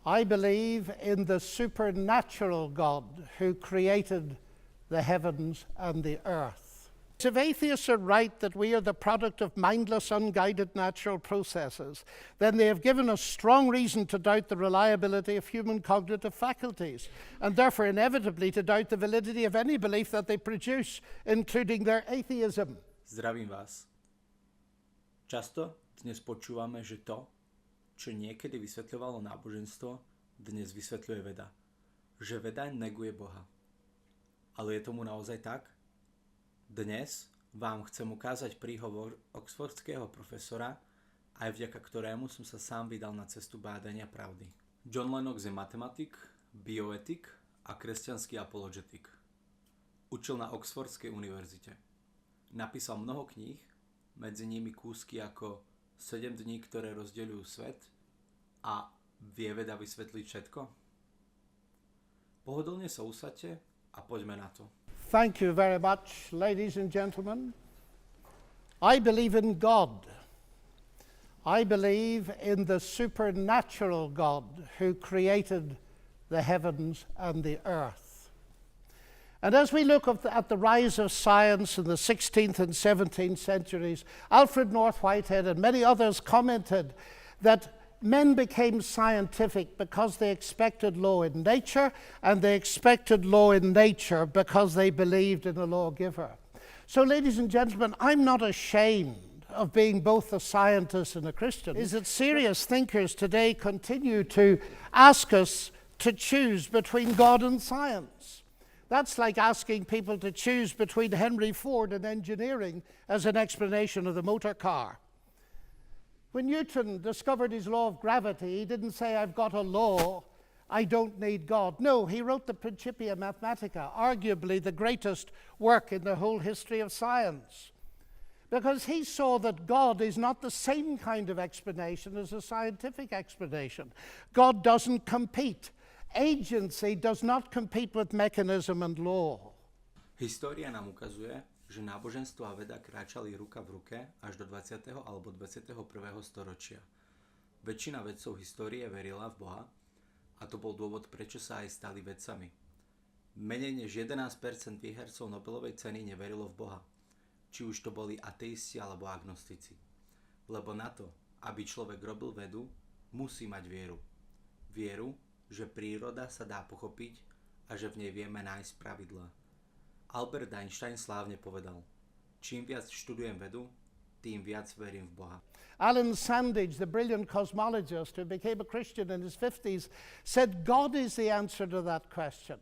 I believe in the supernatural God who created the heavens and the earth. If atheists are right that we are the product of mindless, unguided natural processes, then they have given us strong reason to doubt the reliability of human cognitive faculties, and therefore inevitably to doubt the validity of any belief that they produce, including their atheism. Zdravím vás. Často dnes počúvame, že to, čo niekedy vysvetľovalo náboženstvo, dnes vysvetľuje veda. Že veda neguje Boha. Ale je tomu naozaj tak? Dnes vám chcem ukázať príhovor Oxfordského profesora, aj vďaka ktorému som sa sám vydal na cestu bádania pravdy. John Lennox je matematik, bioetik a kresťanský apologetik. Učil na Oxfordskej univerzite. Napísal mnoho kníh, medzi nimi kúsky ako 7 dní, ktoré rozdeľujú svet a vie veda vysvetliť všetko? Pohodlne sa usaďte a poďme na to. Thank you very much, ladies and gentlemen. I believe in God. I believe in the supernatural God who created the heavens and the earth. And as we look at the rise of science in the 16th and 17th centuries, Alfred North Whitehead and many others commented that men became scientific because they expected law in nature, and they expected law in nature because they believed in a lawgiver. So, ladies and gentlemen, I'm not ashamed of being both a scientist and a Christian. Is that serious thinkers today continue to ask us to choose between God and science. That's like asking people to choose between Henry Ford and engineering as an explanation of the motor car. When Newton discovered his law of gravity, he didn't say, I've got a law, I don't need God. No, he wrote the Principia Mathematica, arguably the greatest work in the whole history of science. Because he saw that God is not the same kind of explanation as a scientific explanation. God doesn't compete. Agency does not compete with mechanism and law. História nám ukazuje, že náboženstvo a veda kráčali ruka v ruke až do 20. alebo 21. storočia. Väčšina vedcov histórie verila v Boha a to bol dôvod, prečo sa aj stali vedcami. Menej než 11% výhercov Nobelovej ceny neverilo v Boha, či už to boli ateisti alebo agnostici. Lebo na to, aby človek robil vedu, musí mať vieru. Vieru, že príroda sa dá pochopiť a že v nej vieme nájsť pravidlá. Albert Einstein slávne povedal, čím viac študujem vedu, tým viac verím v Boha. Alan Sandage, the brilliant cosmologist who became a Christian in his 50s, said God is the answer to that question.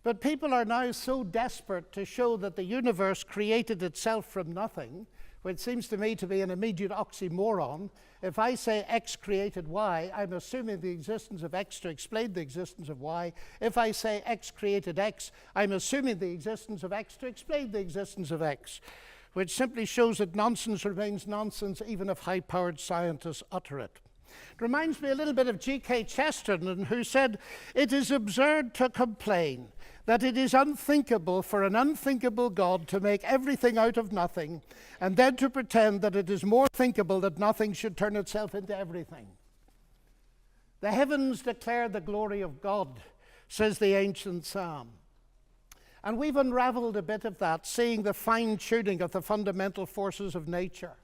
But people are now so desperate to show that the universe created itself from nothing, which seems to me to be an immediate oxymoron. If I say X created Y, I'm assuming the existence of X to explain the existence of Y. If I say X created X, I'm assuming the existence of X to explain the existence of X, which simply shows that nonsense remains nonsense even if high-powered scientists utter it. It reminds me a little bit of G.K. Chesterton, who said, "It is absurd to complain that it is unthinkable for an unthinkable God to make everything out of nothing, and then to pretend that it is more thinkable that nothing should turn itself into everything." The heavens declare the glory of God, says the ancient psalm. And we've unraveled a bit of that, seeing the fine-tuning of the fundamental forces of nature.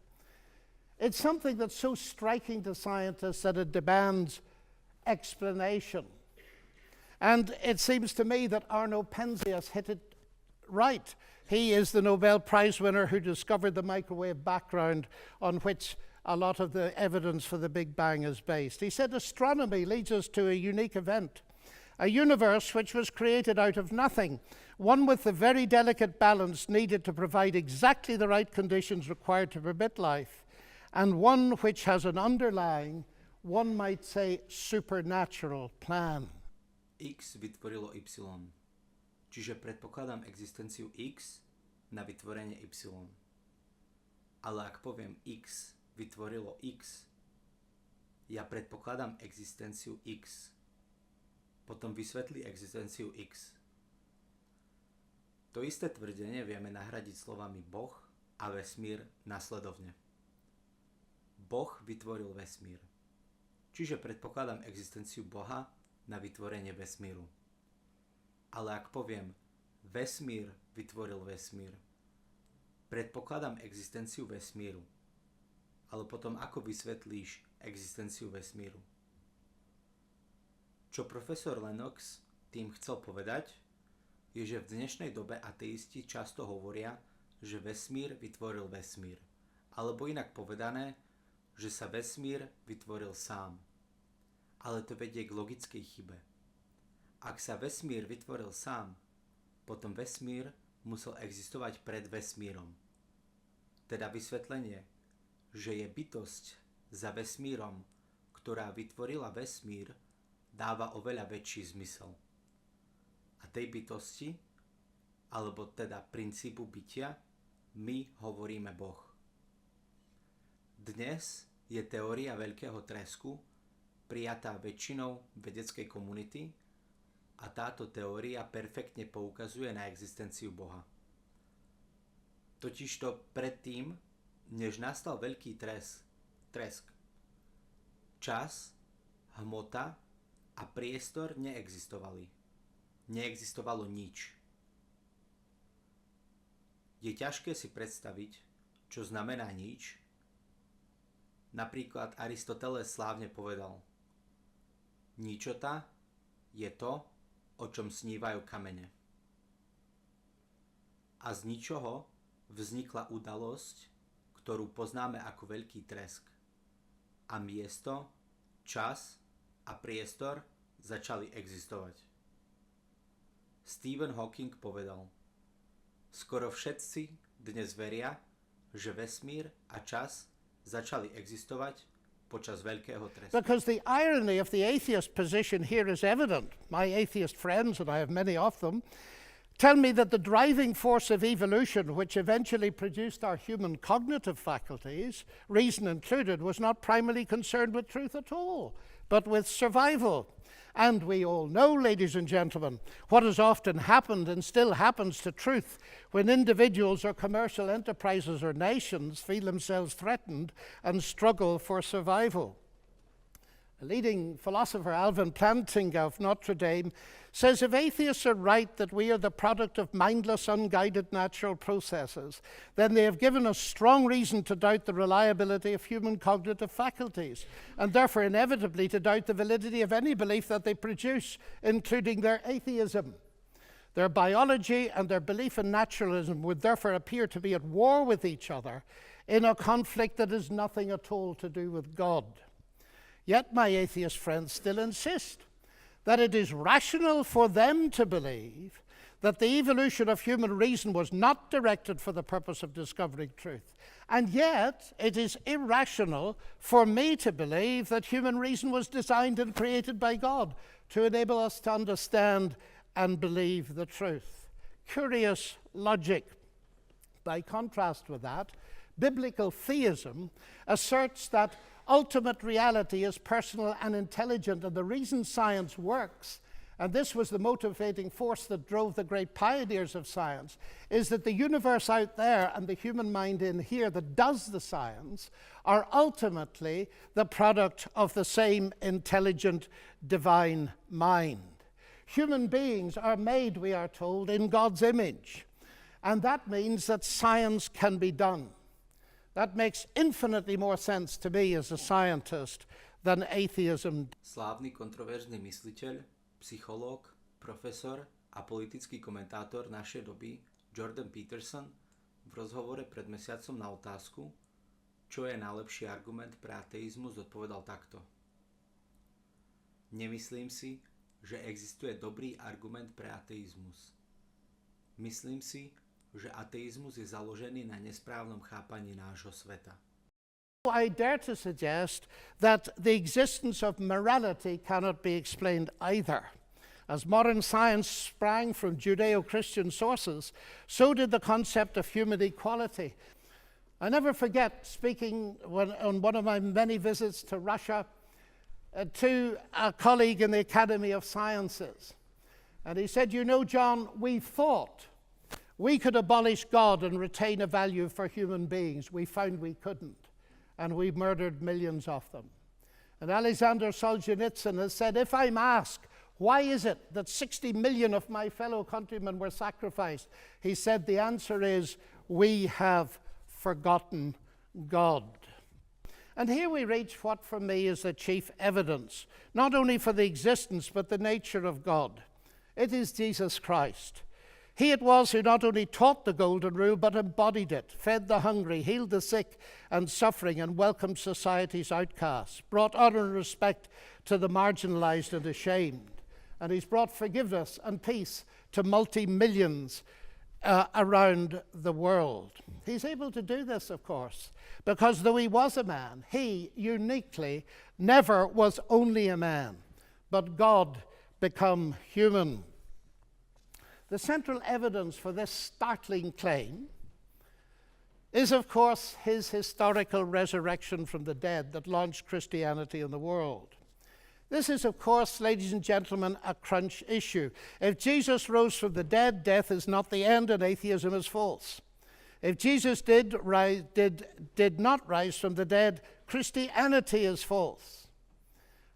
It's something that's so striking to scientists that it demands explanation. And it seems to me that Arno Penzias hit it right. He is the Nobel Prize winner who discovered the microwave background on which a lot of the evidence for the Big Bang is based. He said astronomy leads us to a unique event, a universe which was created out of nothing, one with the very delicate balance needed to provide exactly the right conditions required to permit life, and one which has an underlying, one might say, supernatural plan. X vytvorilo Y. Čiže predpokladám existenciu X na vytvorenie Y. Ale ak poviem X vytvorilo X, ja predpokladám existenciu X. Potom vysvetlí existenciu X. To isté tvrdenie vieme nahradiť slovami Boh a vesmír nasledovne. Boh vytvoril vesmír. Čiže predpokladám existenciu Boha na vytvorenie vesmíru. Ale ak poviem, vesmír vytvoril vesmír, predpokladám existenciu vesmíru. Ale potom ako vysvetlíš existenciu vesmíru? Čo profesor Lennox tým chcel povedať, je, že v dnešnej dobe ateisti často hovoria, že vesmír vytvoril vesmír. Alebo inak povedané, že sa vesmír vytvoril sám. Ale to vedie k logickej chybe. Ak sa vesmír vytvoril sám, potom vesmír musel existovať pred vesmírom. Teda vysvetlenie, že je bytosť za vesmírom, ktorá vytvorila vesmír, dáva oveľa väčší zmysel. A tej bytosti, alebo teda princípu bytia, my hovoríme Boh. Dnes je teória veľkého tresku prijatá väčšinou vedeckej komunity a táto teória perfektne poukazuje na existenciu Boha. Totižto predtým, než nastal veľký tresk, čas, hmota a priestor neexistovali. Neexistovalo nič. Je ťažké si predstaviť, čo znamená nič. Napríklad Aristoteles slávne povedal: ničota je to, o čom snívajú kamene. A z ničoho vznikla udalosť, ktorú poznáme ako veľký tresk. A miesto, čas a priestor začali existovať. Stephen Hawking povedal: skoro všetci dnes veria, že vesmír a čas začali existovať počas veľkého tresku. Because the irony of the atheist position here is evident. My atheist friends, and I have many of them, tell me that the driving force of evolution, which eventually produced our human cognitive faculties, reason included, was not primarily concerned with truth at all, but with survival. And we all know, ladies and gentlemen, what has often happened and still happens to truth when individuals or commercial enterprises or nations feel themselves threatened and struggle for survival. A leading philosopher, Alvin Plantinga of Notre Dame, says if atheists are right that we are the product of mindless, unguided natural processes, then they have given us strong reason to doubt the reliability of human cognitive faculties, and therefore inevitably to doubt the validity of any belief that they produce, including their atheism. Their biology and their belief in naturalism would therefore appear to be at war with each other in a conflict that has nothing at all to do with God. Yet my atheist friends still insist that it is rational for them to believe that the evolution of human reason was not directed for the purpose of discovering truth. And yet it is irrational for me to believe that human reason was designed and created by God to enable us to understand and believe the truth. Curious logic. By contrast with that, biblical theism asserts that ultimate reality is personal and intelligent, and the reason science works, and this was the motivating force that drove the great pioneers of science, is that the universe out there and the human mind in here that does the science are ultimately the product of the same intelligent divine mind. Human beings are made, we are told, in God's image, and that means that science can be done. That makes infinitely more sense to me as a scientist than atheism. Slávny kontroverzný mysliteľ, psychológ, profesor a politický komentátor našej doby Jordan Peterson v rozhovore pred mesiacom na otázku, čo je najlepší argument pre ateizmus, odpovedal takto: nemyslím si, že existuje dobrý argument pre ateizmus. Myslím si, že ateizmus je založený na nesprávnom chápaní nášho sveta. I dare to suggest that the existence of morality cannot be explained either. As modern science sprang from Judeo-Christian sources, so did the concept of human equality. I never forget speaking on one of my many visits to Russia to a colleague in the Academy of Sciences. And he said, you know, John, we thought we could abolish God and retain a value for human beings. We found we couldn't, and we murdered millions of them. And Alexander Solzhenitsyn has said, if I'm asked, why is it that 60 million of my fellow countrymen were sacrificed? He said the answer is, we have forgotten God. And here we reach what for me is the chief evidence, not only for the existence but the nature of God. It is Jesus Christ. He it was who not only taught the golden rule but embodied it, fed the hungry, healed the sick and suffering, and welcomed society's outcasts, brought honor and respect to the marginalized and ashamed. And he's brought forgiveness and peace to multi-millions around the world. He's able to do this, of course, because though he was a man, he uniquely never was only a man, but God become human. The central evidence for this startling claim is, of course, his historical resurrection from the dead that launched Christianity in the world. This is, of course, ladies and gentlemen, a crunch issue. If Jesus rose from the dead, death is not the end and atheism is false. If Jesus did not rise from the dead, Christianity is false.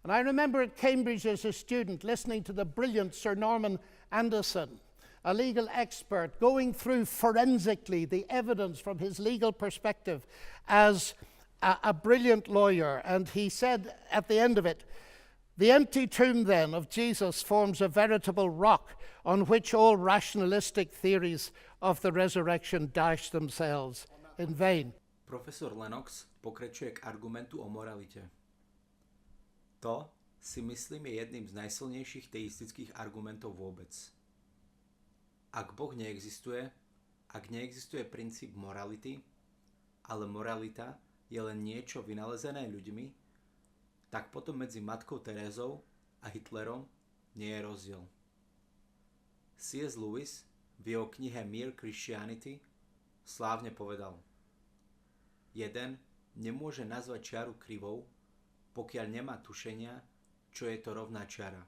And I remember at Cambridge as a student listening to the brilliant Sir Norman Anderson, a legal expert, going through forensically the evidence from his legal perspective as a brilliant lawyer. And he said at the end of it, the empty tomb then of Jesus forms a veritable rock on which all rationalistic theories of the resurrection dash themselves in vain. Profesor Lennox pokračuje k argumentu o moralite. To si myslím je jedným z najsilnejších teistických argumentov vôbec. Ak Boh neexistuje, ak neexistuje princíp morality, ale moralita je len niečo vynalezené ľuďmi, tak potom medzi matkou Terézou a Hitlerom nie je rozdiel. C.S. Lewis v jeho knihe Mere Christianity slávne povedal: jeden nemôže nazvať čiaru krivou, pokiaľ nemá tušenia, čo je to rovná čiara.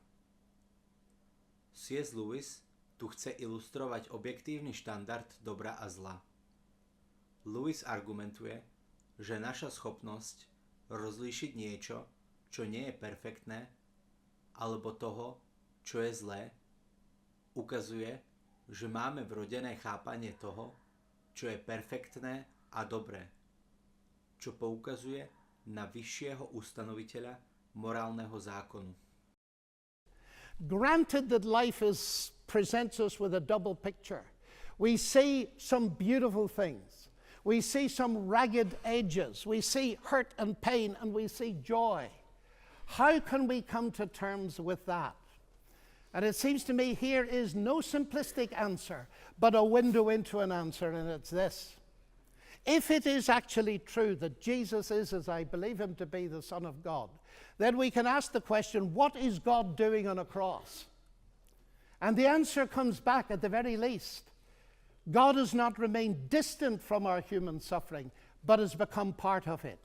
C.S. Lewis tu chce ilustrovať objektívny štandard dobra a zla. Lewis argumentuje, že naša schopnosť rozlíšiť niečo, čo nie je perfektné, alebo toho, čo je zlé, ukazuje, že máme vrodené chápanie toho, čo je perfektné a dobré, čo poukazuje na vyššieho ustanoviteľa morálneho zákonu. Granted that life presents us with a double picture. We see some beautiful things. We see some ragged edges. We see hurt and pain, and we see joy. How can we come to terms with that? And it seems to me here is no simplistic answer, but a window into an answer, and it's this. If it is actually true that Jesus is, as I believe him to be, the Son of God, then we can ask the question, what is God doing on a cross? And the answer comes back at the very least. God has not remained distant from our human suffering, but has become part of it.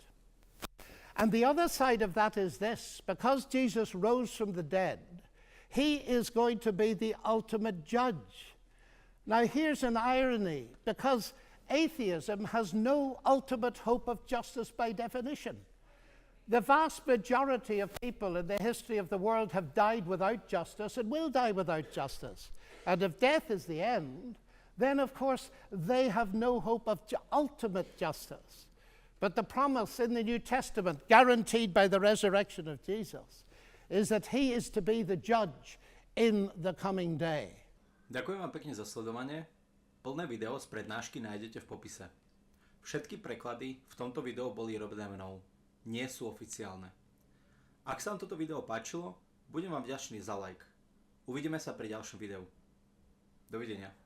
And the other side of that is this: because Jesus rose from the dead, he is going to be the ultimate judge. Now here's an irony, because atheism has no ultimate hope of justice by definition. The vast majority of people in the history of the world have died without justice and will die without justice. And if death is the end, then of course they have no hope of ultimate justice. But the promise in the New Testament, guaranteed by the resurrection of Jesus, is that he is to be the judge in the coming day. Ďakujem vám pekne za sledovanie. Plné video z prednášky nájdete v popise. Všetky preklady v tomto videu boli robené mnou. Nie sú oficiálne. Ak sa vám toto video páčilo, budem vám vďačný za like. Uvidíme sa pri ďalšom videu. Dovidenia.